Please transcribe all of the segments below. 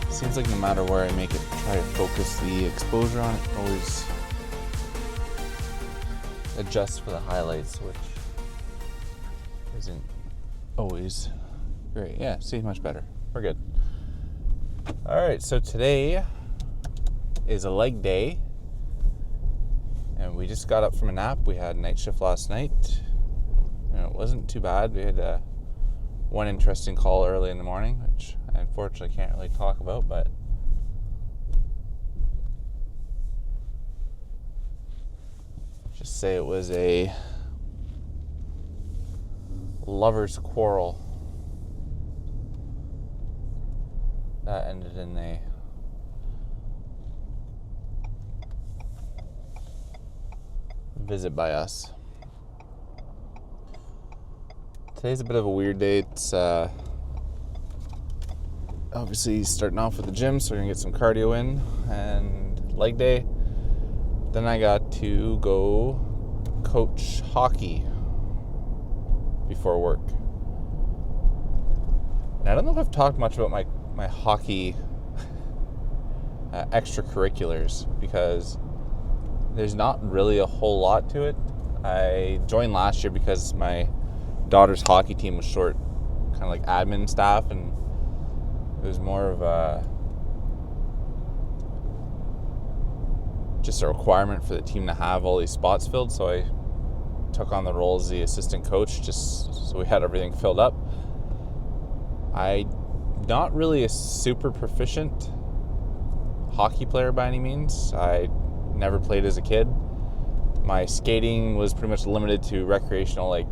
Seems like no matter where I make it, try to focus the exposure on it, always adjust for the highlights, which isn't always great. Yeah, see, much better. We're good. All right, so today is a leg day, and we just got up from a nap. We had night shift last night, and it wasn't too bad. We had one interesting call early in the morning, which I unfortunately can't really talk about, but just say it was a lover's quarrel that ended in a visit by us. Today's a bit of a weird day. It's obviously starting off with the gym, so we're gonna get some cardio in and leg day. Then I got to go coach hockey before work. And I don't know if I've talked much about my hockey extracurriculars, because there's not really a whole lot to it. I joined last year because my daughter's hockey team was short kind of like admin staff, and it was more of just a requirement for the team to have all these spots filled, so I took on the role as the assistant coach just so we had everything filled up. I'm not really a super proficient hockey player by any means. I never played as a kid. My skating was pretty much limited to recreational, like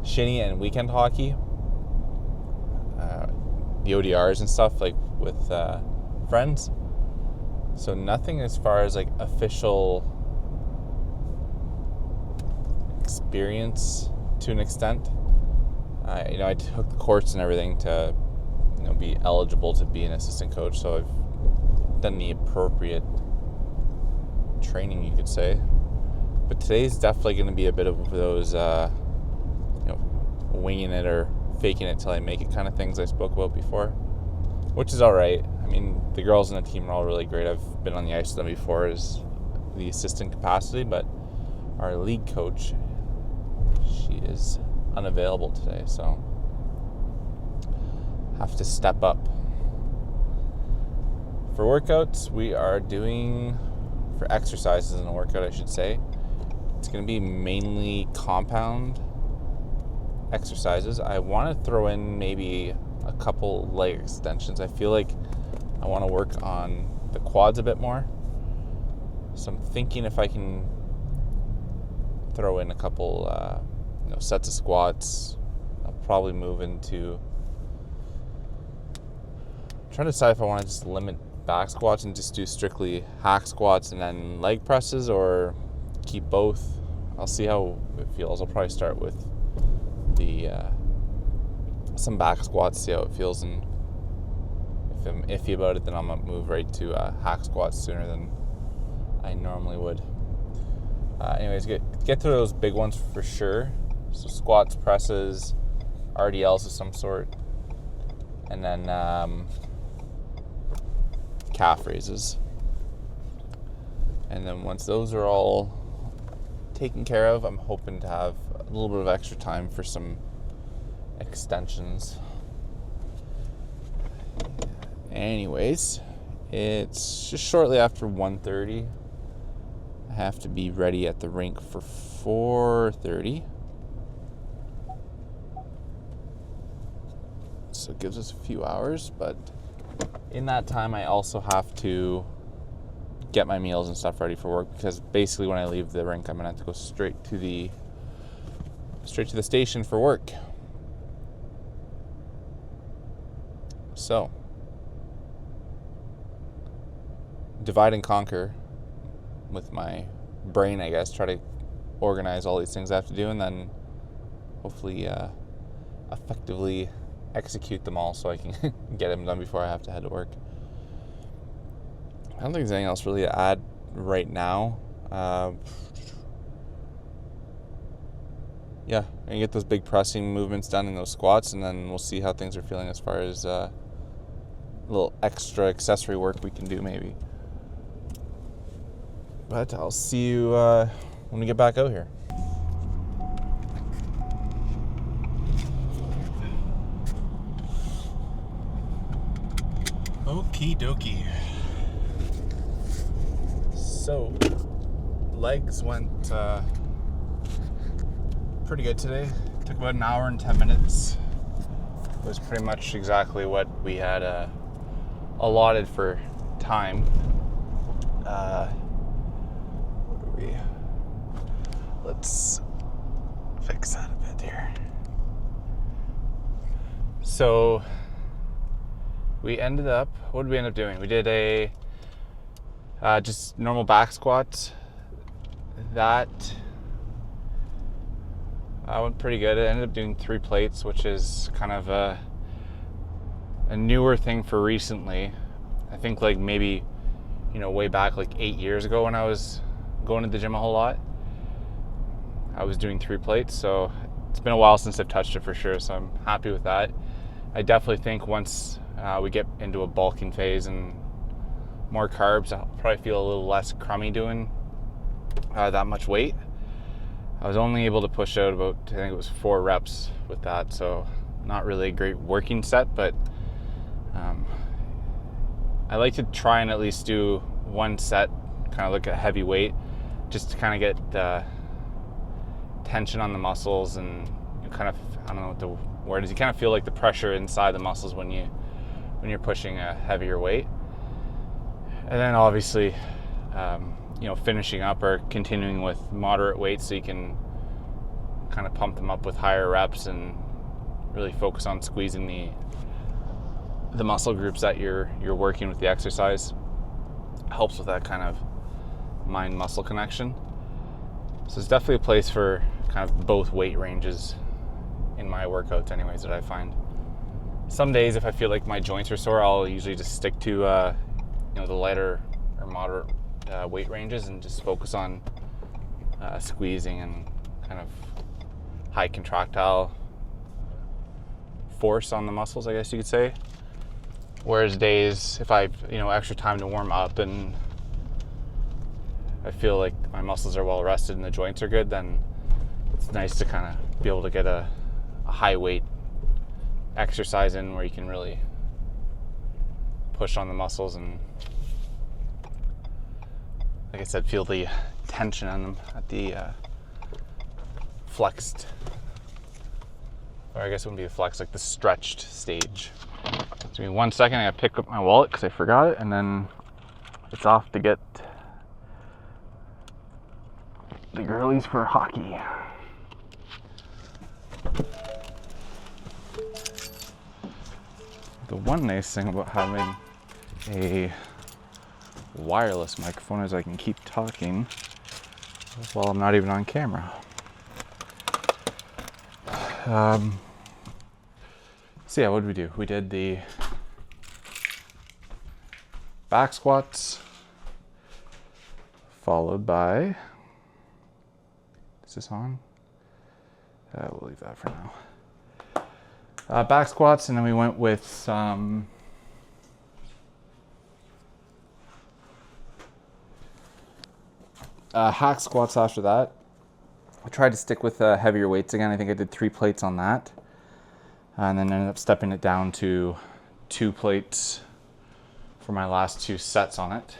shinny and weekend hockey, the ODRs and stuff, like with friends. So nothing as far as like official experience to an extent. I took the course and everything to be eligible to be an assistant coach, so I've done the appropriate training, you could say. But today's definitely going to be a bit of those winging it or faking it till I make it kind of things I spoke about before, which is all right. I mean, the girls in the team are all really great. I've been on the ice with them before as the assistant capacity, but our league coach, she is unavailable today, so have to step up. For workouts, we are doing, for exercises in a workout, I should say, it's going to be mainly compound exercises. I want to throw in maybe a couple leg extensions. I feel like I want to work on the quads a bit more, so I'm thinking if I can throw in a couple sets of squats. I'll probably move into trying to decide if I want to just limit back squats and just do strictly hack squats and then leg presses, or keep both. I'll see how it feels. I'll probably start with the some back squats, see how it feels, and if I'm iffy about it, then I'm gonna move right to hack squats sooner than I normally would. Anyways, get to those big ones for sure. So squats, presses, RDLs of some sort, and then calf raises. And then once those are all taken care of, I'm hoping to have a little bit of extra time for some extensions. Anyways, it's just shortly after 1:30. I have to be ready at the rink for 4:30. So it gives us a few hours, but in that time I also have to get my meals and stuff ready for work, because basically when I leave the rink I'm gonna have to go straight to the station for work. So divide and conquer with my brain, I guess, try to organize all these things I have to do, and then hopefully effectively execute them all so I can get them done before I have to head to work. I don't think there's anything else really to add right now. yeah, and get those big pressing movements done in those squats, and then we'll see how things are feeling as far as a little extra accessory work we can do maybe. But I'll see you when we get back out here. Okie dokie. So, legs went pretty good today. Took about an hour and 10 minutes. It was pretty much exactly what we had allotted for time. Let's fix that a bit here. So we ended up, what did we end up doing? We did a just normal back squat. That went pretty good. I ended up doing 3 plates, which is kind of a newer thing for recently. I think like maybe, way back like 8 years ago when I was going to the gym a whole lot, I was doing 3 plates. So it's been a while since I've touched it for sure. So I'm happy with that. I definitely think once we get into a bulking phase and more carbs, I'll probably feel a little less crummy doing that much weight. I was only able to push out about, I think it was 4 reps with that, so not really a great working set, but I like to try and at least do 1 set, kind of look at heavy weight, just to kind of get the tension on the muscles, and you kind of, I don't know what the word is, you kind of feel like the pressure inside the muscles when you're pushing a heavier weight. And then obviously, finishing up or continuing with moderate weights so you can kind of pump them up with higher reps and really focus on squeezing the muscle groups that you're working with the exercise. Helps with that kind of mind-muscle connection. So it's definitely a place for kind of both weight ranges in my workouts anyways that I find. Some days if I feel like my joints are sore, I'll usually just stick to the lighter or moderate weight ranges and just focus on squeezing and kind of high contractile force on the muscles, I guess you could say. Whereas days, if I have extra time to warm up and I feel like my muscles are well rested and the joints are good, then it's nice to kind of be able to get a high weight exercise in where you can really push on the muscles and, like I said, feel the tension on them at the flexed, or I guess it wouldn't be a flex, like the stretched stage. Give me 1 second, I gotta pick up my wallet because I forgot it, and then it's off to get the girlies for hockey. The one nice thing about having a wireless microphone is I can keep talking while I'm not even on camera. So yeah, what did we do? We did the back squats, followed by, is this on? We'll leave that for now. Back squats, and then we went with some hack squats after that. I tried to stick with heavier weights again. I think I did 3 plates on that. And then ended up stepping it down to 2 plates for my last 2 sets on it.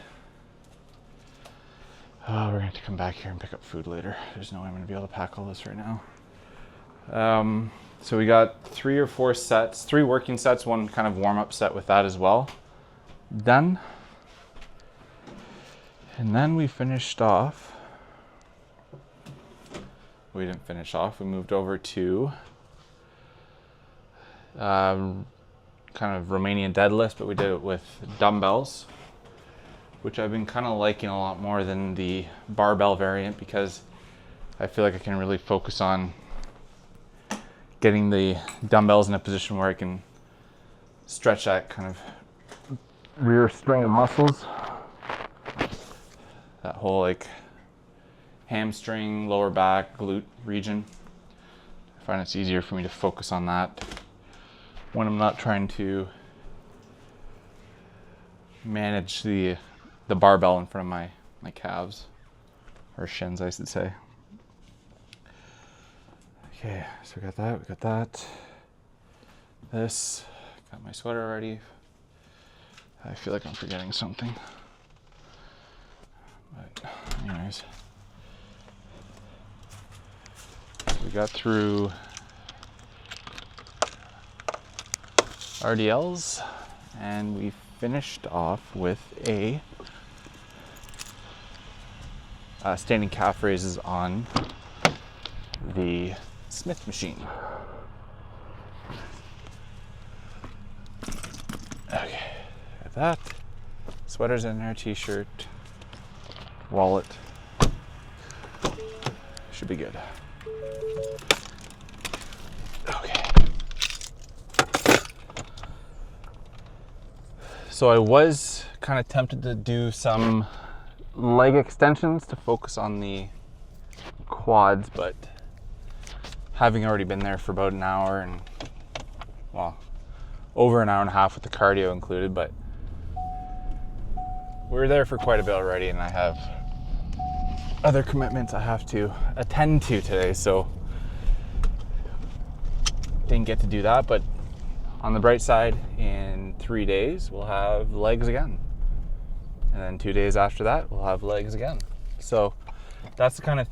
We're going to have to come back here and pick up food later. There's no way I'm going to be able to pack all this right now. So we got 3 or 4 sets, 3 working sets, 1 kind of warm-up set with that as well. Done. And then we finished off. We didn't finish off. We moved over to kind of Romanian deadlift, but we did it with dumbbells, which I've been kind of liking a lot more than the barbell variant because I feel like I can really focus on getting the dumbbells in a position where I can stretch that kind of rear string of muscles, that whole like hamstring, lower back, glute region. I find it's easier for me to focus on that when I'm not trying to manage the barbell in front of my calves, or shins, I should say. Okay, so we got that. This, got my sweater already. I feel like I'm forgetting something. But anyways, so we got through RDLs, and we finished off with a standing calf raises on the Smith machine. Okay, got that. Sweater's in there, t-shirt, wallet. Should be good. Okay. So I was kind of tempted to do some leg extensions to focus on the quads, but having already been there for about an hour, and well, over an hour and a half with the cardio included, but we were there for quite a bit already, and I have other commitments I have to attend to today, so didn't get to do that. But on the bright side, in 3 days we'll have legs again, and then 2 days after that we'll have legs again. So that's kind of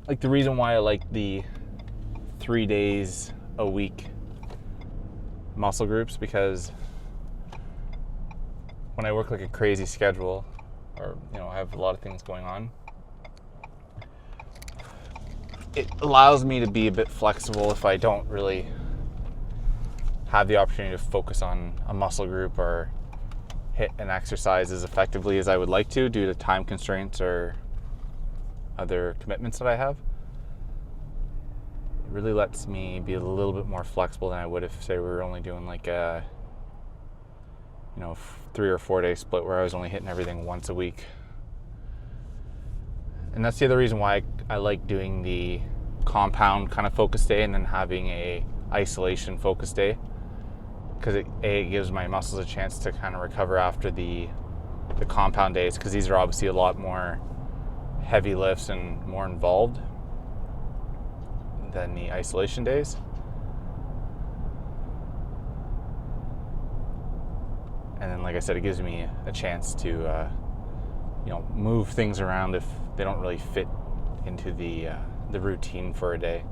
like the reason why I like the 3 days a week muscle groups, because when I work like a crazy schedule, or I have a lot of things going on, it allows me to be a bit flexible if I don't really have the opportunity to focus on a muscle group or hit an exercise as effectively as I would like to due to time constraints or other commitments that I have. It really lets me be a little bit more flexible than I would if, say, we were only doing like a 3 or 4 day split where I was only hitting everything once a week. And that's the other reason why I like doing the compound kind of focus day and then having a isolation focus day, because it gives my muscles a chance to kind of recover after the compound days, because these are obviously a lot more heavy lifts and more involved than the isolation days. And then, like I said, it gives me a chance to move things around if they don't really fit into the routine for a day,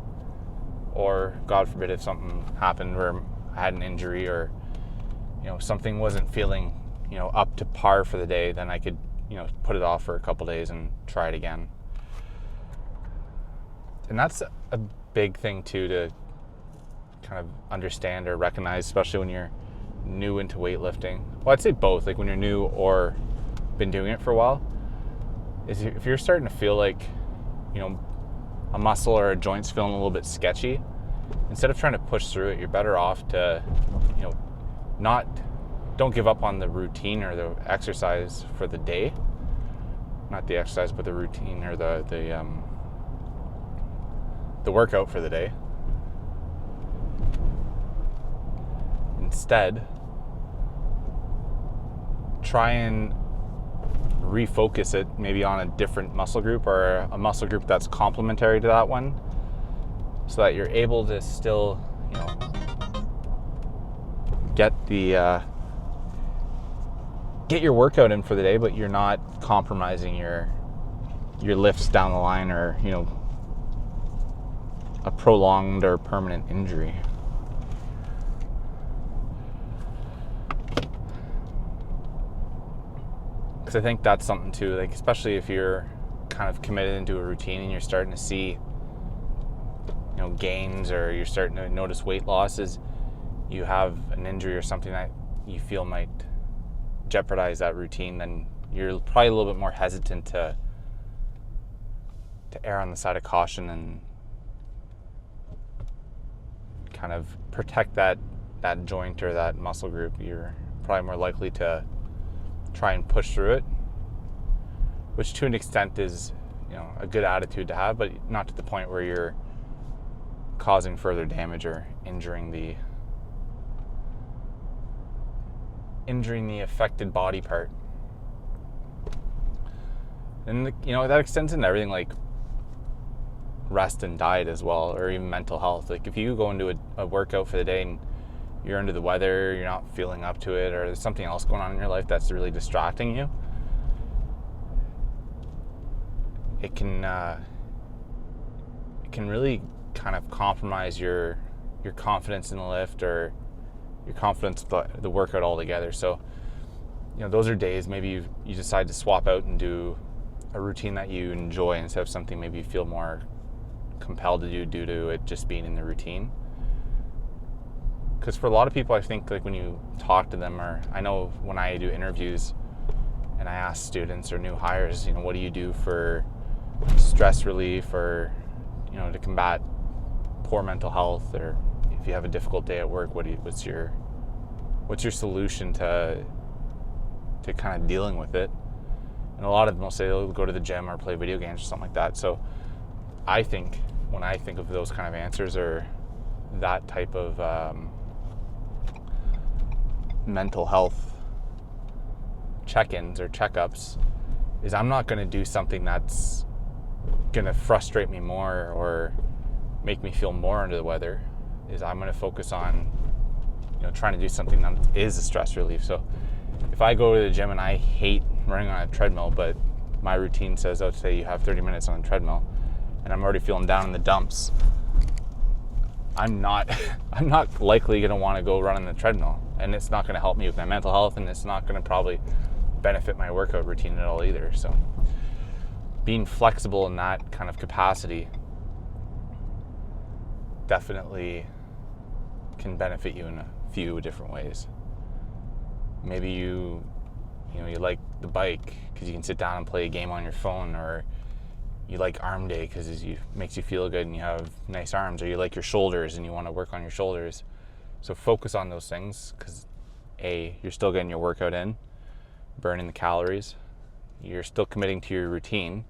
or God forbid if something happened where I had an injury, or something wasn't feeling up to par for the day, then I could put it off for a couple days and try it again. And that's a big thing too to kind of understand or recognize, especially when you're new into weightlifting. Well, I'd say both, like when you're new or been doing it for a while, is if you're starting to feel like a muscle or a joint's feeling a little bit sketchy, instead of trying to push through it, you're better off to don't give up on the routine or the exercise for the day. Not the exercise, but the routine or the workout for the day. Instead, try and refocus it maybe on a different muscle group, or a muscle group that's complementary to that one, so that you're able to still get your workout in for the day, but you're not compromising your lifts down the line, or a prolonged or permanent injury. Because I think that's something too, like especially if you're kind of committed into a routine and you're starting to see gains, or you're starting to notice weight losses, you have an injury or something that you feel might jeopardize that routine, then you're probably a little bit more hesitant to err on the side of caution and kind of protect that joint or that muscle group. You're probably more likely to try and push through it, which to an extent is a good attitude to have, but not to the point where you're causing further damage or injuring the affected body part. And that extends into everything like rest and diet as well, or even mental health. Like if you go into a workout for the day and you're under the weather, you're not feeling up to it, or there's something else going on in your life that's really distracting you, it can really kind of compromise your confidence in the lift, or your confidence with the workout altogether. So those are days maybe you decide to swap out and do a routine that you enjoy instead of something maybe you feel more compelled to do due to it just being in the routine. Because for a lot of people, I think like when you talk to them, or I know when I do interviews and I ask students or new hires, what do you do for stress relief, or to combat poor mental health, or if you have a difficult day at work, what's your solution to kind of dealing with it? And a lot of them will say they'll go to the gym or play video games or something like that. So I think when I think of those kind of answers, or that type of mental health check-ins or checkups, is I'm not going to do something that's going to frustrate me more or make me feel more under the weather. Is I'm going to focus on trying to do something that is a stress relief. So if I go to the gym and I hate running on a treadmill, but my routine says, today you have 30 minutes on a treadmill, and I'm already feeling down in the dumps, I'm not likely going to want to go run on the treadmill, and it's not going to help me with my mental health, and it's not going to probably benefit my workout routine at all either. So being flexible in that kind of capacity definitely can benefit you in a few different ways. Maybe you like the bike because you can sit down and play a game on your phone, or you like arm day because it makes you feel good and you have nice arms, or you like your shoulders and you want to work on your shoulders. So focus on those things, because you're still getting your workout in, burning the calories, you're still committing to your routine,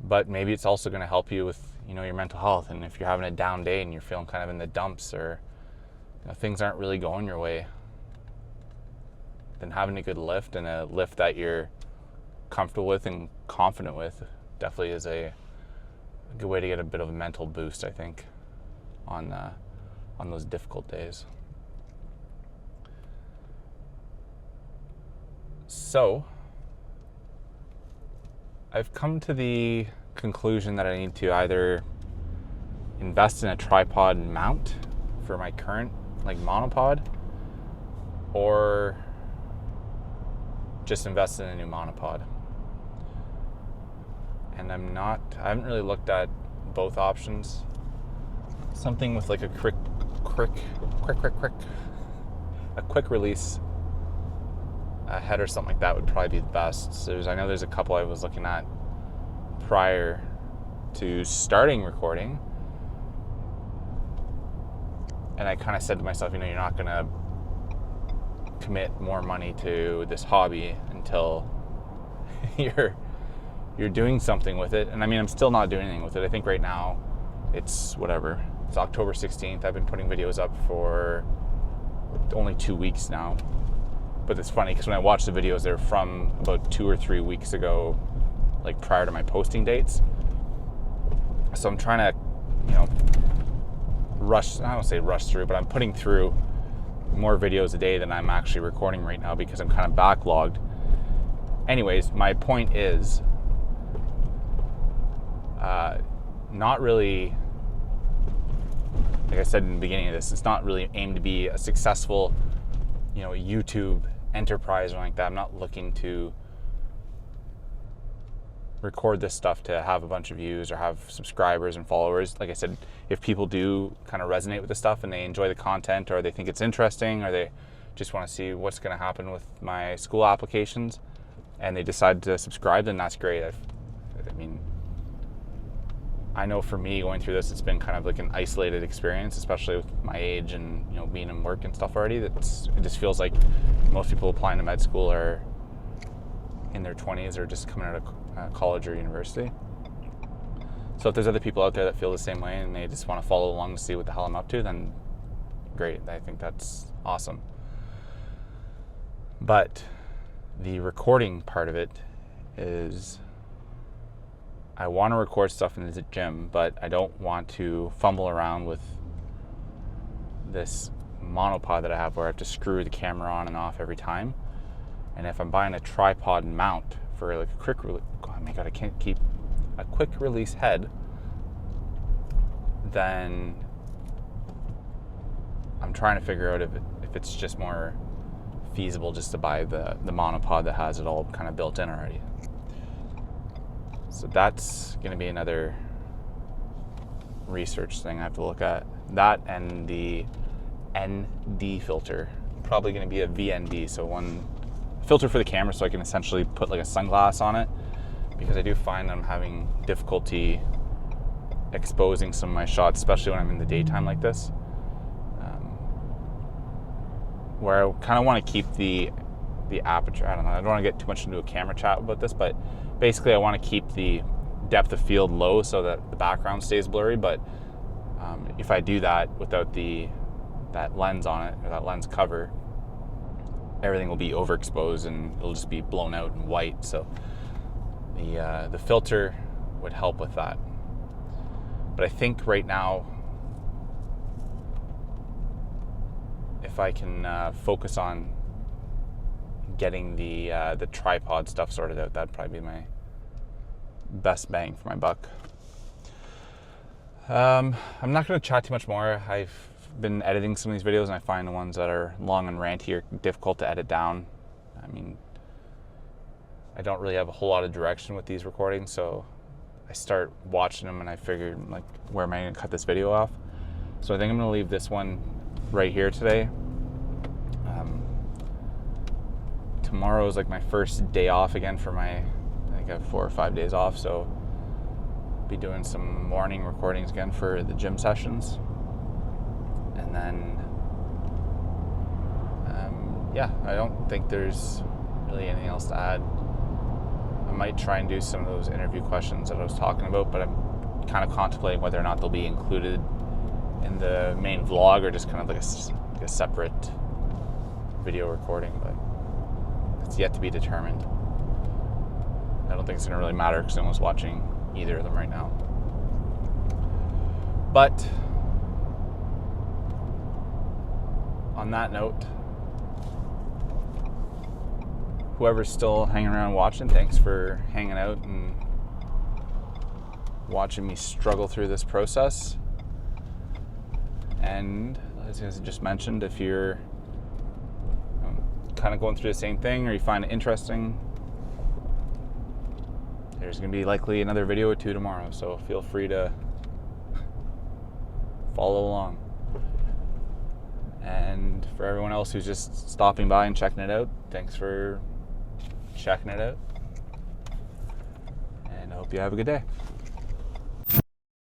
but maybe it's also going to help you with your mental health. And if you're having a down day and you're feeling kind of in the dumps, or things aren't really going your way, then having a good lift, and a lift that you're comfortable with and confident with, definitely is a good way to get a bit of a mental boost, I think, on those difficult days. So I've come to the conclusion that I need to either invest in a tripod mount for my current monopod, or just invest in a new monopod. And I haven't really looked at both options. Something with like a quick release head or something like that would probably be the best. So I know there's a couple I was looking at prior to starting recording, and I kind of said to myself, you're not going to commit more money to this hobby until you're doing something with it. And I mean, I'm still not doing anything with it. I think right now it's October 16th. I've been putting videos up for only 2 weeks now. But it's funny because when I watch the videos, they're from about 2 or 3 weeks ago, like prior to my posting dates. So I'm trying to, I don't say rush through, but I'm putting through more videos a day than I'm actually recording right now because I'm kind of backlogged. Anyways, my point is not really, like I said in the beginning of this, it's not really aimed to be a successful, YouTube enterprise or like that. I'm not looking to record this stuff to have a bunch of views or have subscribers and followers. Like I said, if people do kind of resonate with the stuff and they enjoy the content, or they think it's interesting, or they just want to see what's going to happen with my school applications, and they decide to subscribe, then that's great. I know for me going through this, it's been kind of like an isolated experience, especially with my age and being in work and stuff already. It just feels like most people applying to med school are in their 20s or just coming out of college or university. So if there's other people out there that feel the same way and they just want to follow along to see what the hell I'm up to, then great. I think that's awesome. But the recording part of it is, I want to record stuff in the gym, but I don't want to fumble around with this monopod that I have where I have to screw the camera on and off every time. And if I'm buying a tripod mount for like a quick I can't keep a quick release head, then I'm trying to figure out if it's just more feasible just to buy the monopod that has it all kind of built in already. So that's going to be another research thing I have to look at. That and the ND filter. Probably going to be a VND, so one filter for the camera so I can essentially put like a sunglass on it, because I do find that I'm having difficulty exposing some of my shots, especially when I'm in the daytime like this, where I kind of want to keep the aperture. I don't know, I don't want to get too much into a camera chat about this, but basically I want to keep the depth of field low so that the background stays blurry. But if I do that without that lens on it, or that lens cover, everything will be overexposed and it'll just be blown out and white. So the filter would help with that. But I think right now, if I can focus on getting the tripod stuff sorted out, that'd probably be my best bang for my buck. I'm not going to chat too much more. I've been editing some of these videos and I find the ones that are long and ranty are difficult to edit down. I mean, I don't really have a whole lot of direction with these recordings, so I start watching them and I figure, like, where am I going to cut this video off? So I think I'm going to leave this one right here today. Tomorrow is like my first day off again for I think I have 4 or 5 days off, so I'll be doing some morning recordings again for the gym sessions. And then, I don't think there's really anything else to add. I might try and do some of those interview questions that I was talking about, but I'm kind of contemplating whether or not they'll be included in the main vlog or just kind of like a separate video recording, but it's yet to be determined. I don't think it's going to really matter because no one's watching either of them right now. But on that note, whoever's still hanging around watching, thanks for hanging out and watching me struggle through this process. And as I just mentioned, if you're kind of going through the same thing or you find it interesting, there's going to be likely another video or two tomorrow, so feel free to follow along. And for everyone else who's just stopping by and checking it out, thanks for checking it out, and I hope you have a good day.